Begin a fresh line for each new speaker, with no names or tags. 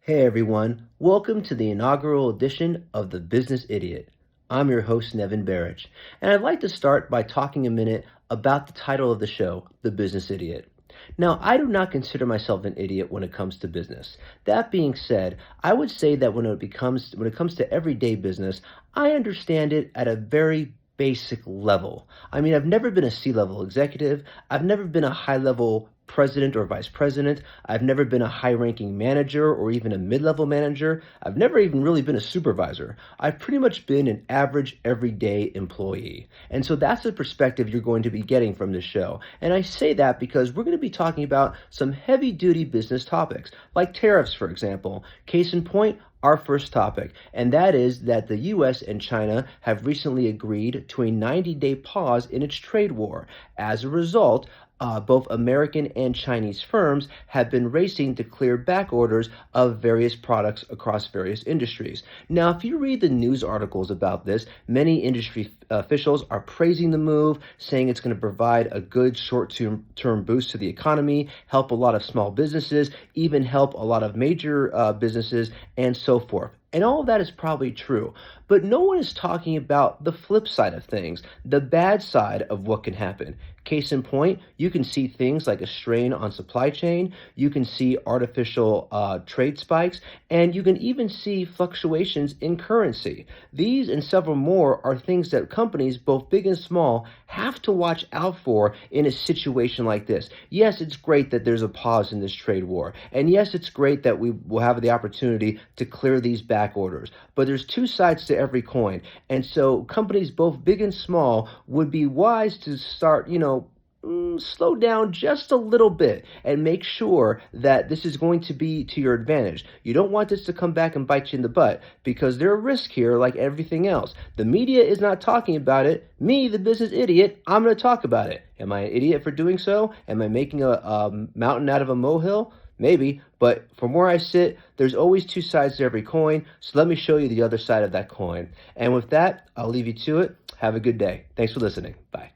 Hey everyone, welcome to the inaugural edition of The Business Idiot. I'm your host, Nevin Barrich, and I'd like to start by talking a minute about the title of the show, The Business Idiot. Now, I do not consider myself an idiot when it comes to business. That being said, I would say that when it comes to everyday business, I understand it at a very basic level. I mean, I've never been a C-level executive. I've never been a high-level president or vice president. I've never been a high-ranking manager or even a mid-level manager. I've never even really been a supervisor. I've pretty much been an average everyday employee. And so that's the perspective you're going to be getting from this show. And I say that because we're going to be talking about some heavy-duty business topics, like tariffs, for example. Case in point, our first topic, and that is that the US and China have recently agreed to a 90-day pause in its trade war. As a result, both American and Chinese firms have been racing to clear back orders of various products across various industries. Now, if you read the news articles about this, many industry officials are praising the move, saying it's going to provide a good short-term boost to the economy, help a lot of small businesses, even help a lot of major businesses, and so forth. And all of that is probably true. But no one is talking about the flip side of things, the bad side of what can happen. Case in point, you can see things like a strain on supply chain, you can see artificial trade spikes, and you can even see fluctuations in currency. These and several more are things that companies, both big and small, have to watch out for in a situation like this. Yes, it's great that there's a pause in this trade war. And yes, it's great that we will have the opportunity to clear these back orders. But there's two sides to every coin. And so companies, both big and small, would be wise to start, slow down just a little bit and make sure that this is going to be to your advantage. You don't want this to come back and bite you in the butt because there are risks here like everything else. The media is not talking about it. Me, the business idiot, I'm going to talk about it. Am I an idiot for doing so? Am I making a mountain out of a molehill? Maybe, but from where I sit, there's always two sides to every coin. So let me show you the other side of that coin. And with that, I'll leave you to it. Have a good day. Thanks for listening. Bye.